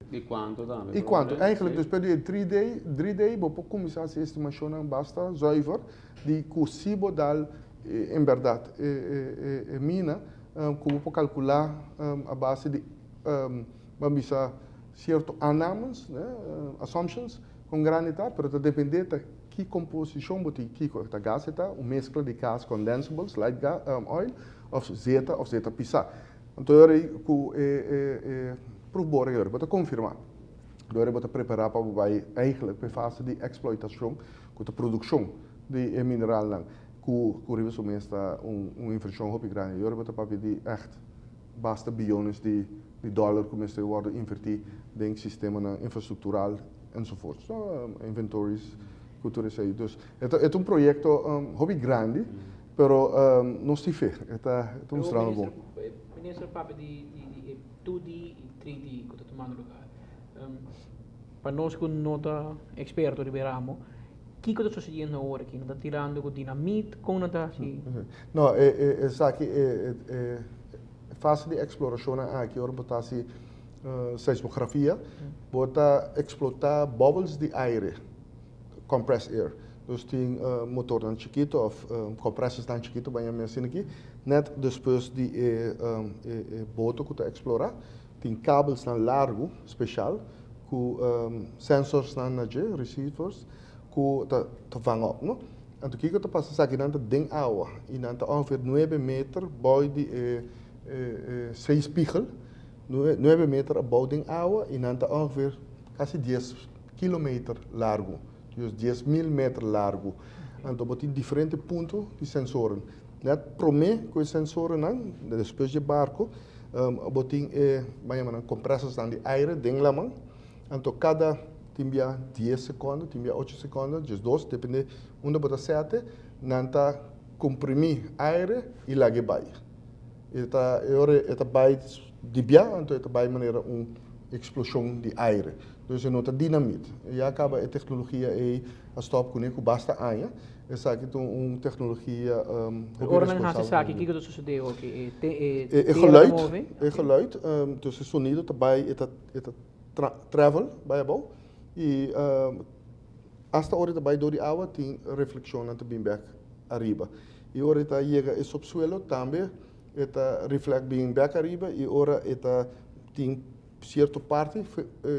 E quanto dan? E quanto? Eigenlijk, dus per die 3D, we começar a estimação basta zuiver, die cusibo dal, em verdade, mina, como para calcular a base de, vamos dizer, certo annames, né, assumptions, com granita, pero depende de que composição bote, que a gas está, uma mescla de gas condensables, light gas, oil, of zeta pisa. Então, eu probeer eu vou confirmar. Door te preparar para wij eigenlijk per fase de exploitação, com a produção de mineral lang, com rivers om esta inversão hopi grande. Door te para de echt basta biljoens de dollar começam a worden invertido em sistema infraestrutural enzovoort. So, inventories, cultura isso aí. Dus é projeto hopi grande, pero não se fez. É strano bom. Minister Papi di 2D e 3D que tomando lugar. Para nós que não está experto de veramo, o que está sucedendo agora aqui? Não está tirando com dinamite, como não está assim? Não, aqui fase de exploração aqui, ora botar assim seismografia, botar explotar bubbles de aire, compressed air. Dus tem motor dan chiquito of compressors dan chiquito, banyak mesin aqui. Net depois de boto que está explorar, tem cabels dan largo, special, com sensors dan naje, receivers, que te vangen op, no? En toen kijk ik pas aqui dan ding água, e dan ongeveer 9 meter boy de zeespiegel, 9 meter above ding água, e dan ongeveer quase 10 kilometer largo. Dus 10.000 meter largo. Então, botem diferentes pontos de sensoren. Net prome com os sensoren, depois de barco, botem compressors de aire, ding lamang. Então, cada timbia 10 segundos, timbia 8 segundos, dus 2, depende onde bota 7, nanta comprimir aire e lage bai. Eta bai de bia, então eta bai maneira explosão de aire. Dus je nota dinamiet. Je acaba a tecnologia a stop com basta aia. Essa aqui é tecnologia Agora não há saque que está sucedendo aqui. Geluid, dus het sonido daarbij het travel bij je bouw. E hasta hora daarbij door die água tem reflexão ante bem back arriba. E hora está chega é subsuelo também, eta reflect bem back arriba e hora eta tem certa parte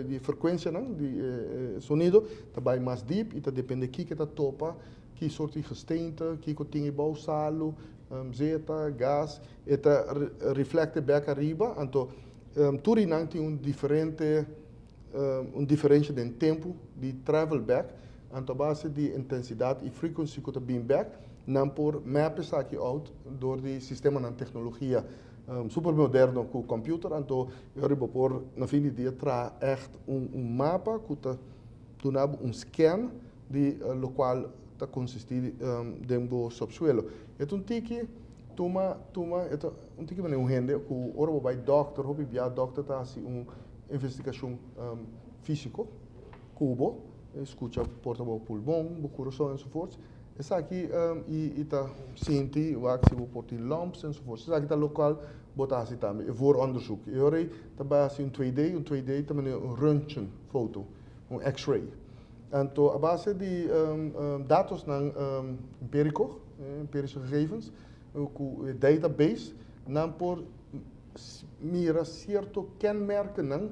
de frequência de sonido também mais deep e depende que está topa que soort de gesteente que tem bouw salo zeta gas eta reflecte back arriba então tudo não tem diferença de tempo de travel back então base de intensidade e frequência que está bem back não por maps aqui out door die sistema na tecnologia super moderno com o computer, então eu vou pôr na fim de dia echt mapa que está donando scan de local está consistido dentro do subsuelo. Então tiki toma tiki maneira rende que ora vai doctor, hobby via doctor tá assim investigação físico, cubo, escuta porta o pulmão, o coração e so forth. Essa aqui está senti, o axi por ti lamps en so forth. Essa aqui está local botar assim também, voor onderzoek. E ora também assim 2D também röntgen foto, X-ray. Então a base de dados nan empirische gegevens, o database, nan por mira certo kenmerken nan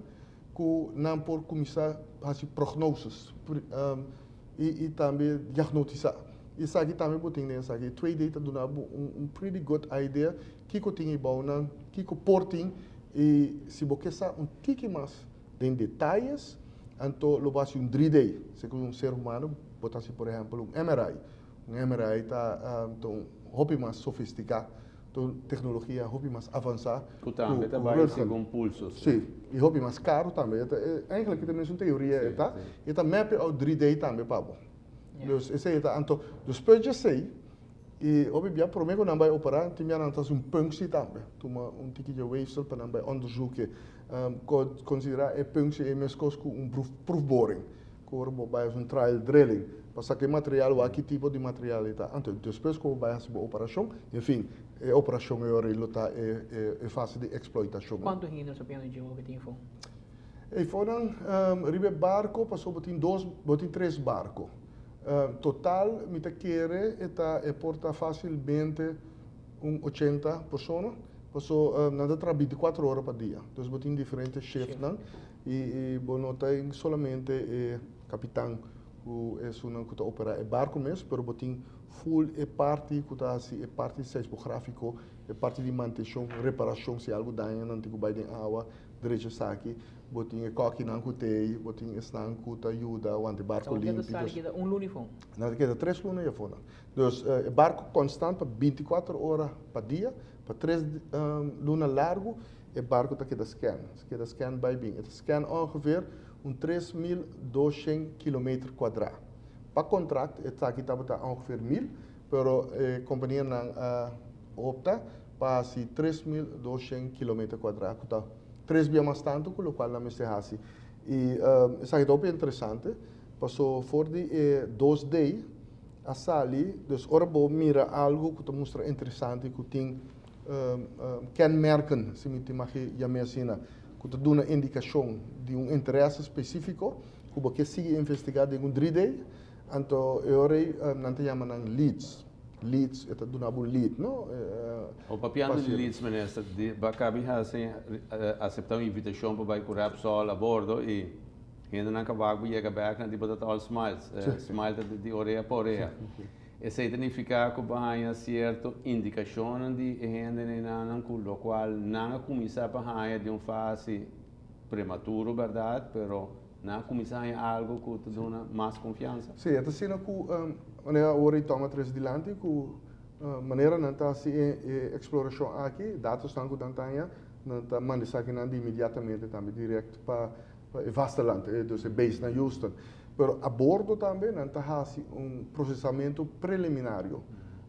que não por começar a fazer prognoses e também diagnosticar. Isso aqui também botem nessa aqui. 2D está dando pretty good idea que eu tinha bom não, que eu portem e se você sabe tique mais em detalhes, então lo vai 3D. Se um ser humano botar por exemplo MRI está então hobby mais sofisticado. Então, tecnologia hobby mais avançada. Também trabalha com pulsos. Sim, e hobby mais caro também. Eigenlijk também é uma teoria, tá? E tá map ao 3D também, Pablo. Dus esse aí tá, então, depois de sei, e hobby bia por mim quando vai operar, tem já nantas punctie também. Toma tiki de weefsel para vai onderzoeken. Considerar punctie é mesmo com proefboring. Corbo bij een trial drilling. Passa que material, o que tipo de material está. Então, depois que vai fazer a operação, enfim, a operação é fase de exploitação. Quanto ainda sabendo de jogo que tem fome? E foram ribe barco, passou botin 3 barco. Total, me quer e porta facilmente 80 pessoas. Passou nada tra 24 horas por dia. Então, botin diferentes chefs e tem solamente capitão que é uma que opera o barco mesmo, pero botin full parte que está assim, parte seismográfico, parte de manutenção, reparação se algo danha, não tem que baixar água, direito aqui, botin coque não cutei, botin esnan que ajuda o barco limpo. Então, uniforme. Nada queda 3 lunas e fora. Então, o barco constante para 24 horas por dia, para 3 lunas largo, o barco está queda scan by bem. Het scan ongeveer 3.200 km quadrados. Para contrato, está aqui está ongeveer 1.000, pero a companhia não opta para 3.200 km quadrados. Então, 3 vezes mais tanto, com o qual não me se hace. E isso aqui é interessante. Passou por 2 dias a sair, então, ora bom, mira algo que mostra interessante, que tem kenmerken, se me imagina, que te dá uma indicação de interesse específico, que você sigue investigando em 3 dias, então eu não te chamo leads. Leads, é tudo um lead, não? O papiano de leads, ministro, bacabi aceitar uma invitação para ir com sol a bordo e ainda não acabou de chegar back na tipo all smiles, smile de orelha por orelha. Isso significa que há certa indicação de gente não com o qual não começa a de uma fase prematuro, verdade, pero não começa a algo que te dá mais confiança. Sim, é assim que maneira ora toma 3 dilante que maneira não está se exploração aqui, dados estão com tantanha, não está mandando aqui não imediatamente também direto para o vasteland, então é base na Houston. Pero a bordo também não está processamento preliminário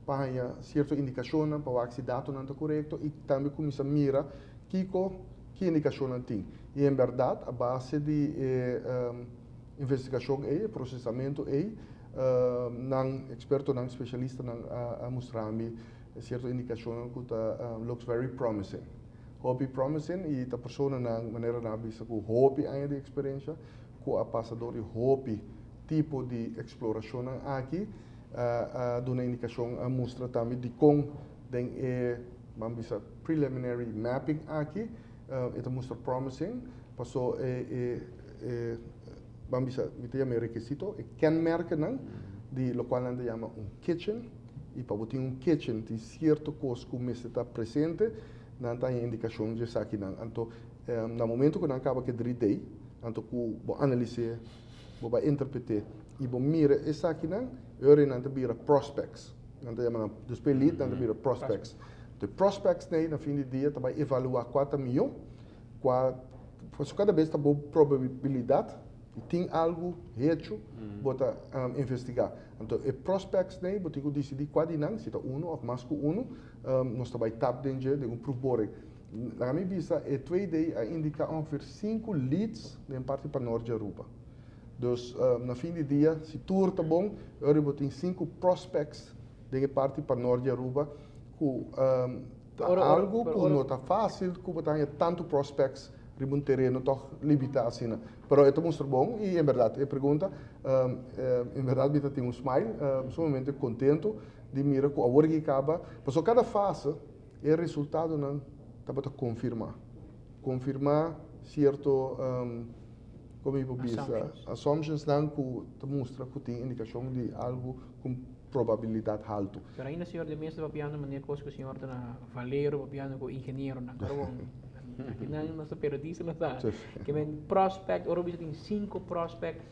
para certa indicação para o dados não está correto e também começa a mirar que indicação tem. E em verdade a base de investigação processamento não experto não especialista não a mostrar-me certa indicação que looks very promising. Hobby promising e a pessoa na maneira na vista que hobby ainda de experiência com a passador de hobby tipo de exploração aqui dá uma indicação a mostra também de como tem vamos dizer preliminary mapping aqui это mostra promising passou vamos dizer me chama requisito kenmerken não de lo qual anda chama kitchen e para botar kitchen de certo coisa que está presente não tem indicação de aqui não então no momento que não acaba que 3D então vou analisar vou interpretar e vou mirar essa aqui não eu não te vira prospects não te chama dos lead não te vira prospects de prospects né no fim do dia tu vai evaluar 4 milhões cada vez está boa probabilidade e tem algo hecho bota investigar então e prospects né botar que decidir qual não se está ou mais que nós vai tap dentro de propor na minha vista é 2 dias a indicar ongeveer 5 leads em parte para Norte Europa. Dus no fim do dia, se tudo está bom, eu vou ter 5 prospects de parte para Norte Europa, que algo que não está fácil, que tem tanto prospects um terreno tão limitado assim. Mas é muito bom e, em verdade, a pergunta, em verdade, eu tenho smile, sumamente contento de mirar que a hora que acaba, porque cada fase é resultado não para confirmar certo como eu disse assumptions não que mostra que tem indicação de algo com probabilidade alta. Pero ainda senhor de mesa papiano maneira coisa que o senhor está na valero papiano com engenheiro na carvão. Aqui não nossa periodista não está. Que men prospect, ora tem 5 prospects.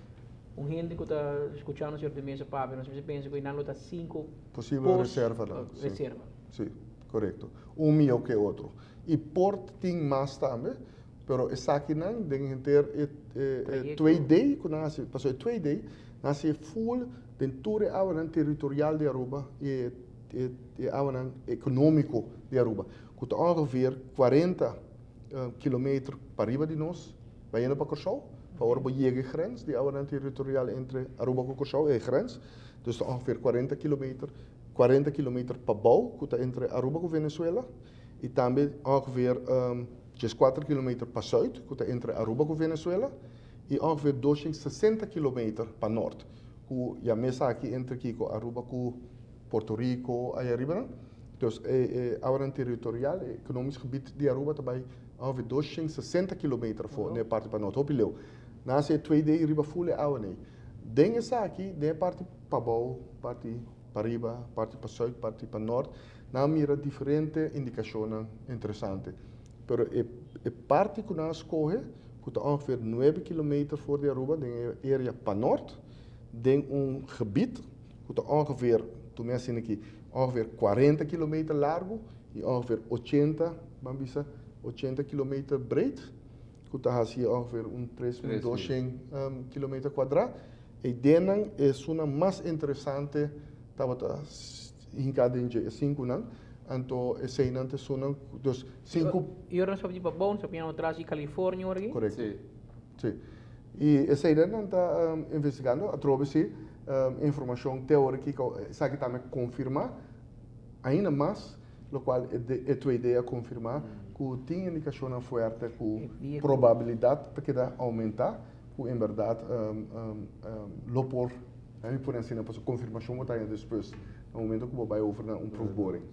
Gente que está escutando o senhor de mesa papi, nós pensa que não está 5 possível reserva. Reserva. Sim, correto. Melhor que outro. E Port tem mais também, pero essa aqui não tem que ter 2 dias, que nasce, passou 2 dias, nasce full dentro da área territorial de Aruba e área econômico de Aruba. Que está ongeveer 40 km para riba de nós, vai indo para Curaçao, para Aruba chega a grens, de área territorial entre Aruba e Curaçao é a grens, dus está ongeveer 40 km para Bau, que está entre Aruba e Venezuela, e também ongeveer just 4 kilometer para zuid, que está entre Aruba e Venezuela, e ongeveer 260 kilometer para norte, que já mesa aqui entre Kiko, Aruba com Porto Rico, aí arriba. Então, a área territorial, economisch gebied de Aruba, também ongeveer 260 kilometer voor, na parte para norte. Opileu. Na se 2D arriba full água, né? Den essa aqui, den parte para baixo, parte para arriba, parte para sul, parte para norte, na mira diferentes indicações interessantes. Pero a parte que nós escolhe, que está ongeveer 9 kilometer voor de Aruba, den area para norte, den gebied, que está ongeveer, toen mensen aqui, ongeveer 40 kilometer largo e ongeveer 80 kilometer breed. Que está assim, ongeveer 3.200 kilometer quadrado. E denan é uma mais interessante, estava hinkadinje 5 anos, então é 6 anos, dus 5. E agora só para bom, só para atrás de Califórnia agora aqui? Correto. Sim. Sim. E essa ideia está investigando, através informação teórica que sabe também confirmar, ainda mais, o qual é tua ideia confirmar que tem indicação forte que probabilidade para que aumentar, que em verdade lopor, por assim, a confirmação vai estar depois, no momento que vai over um proof boring.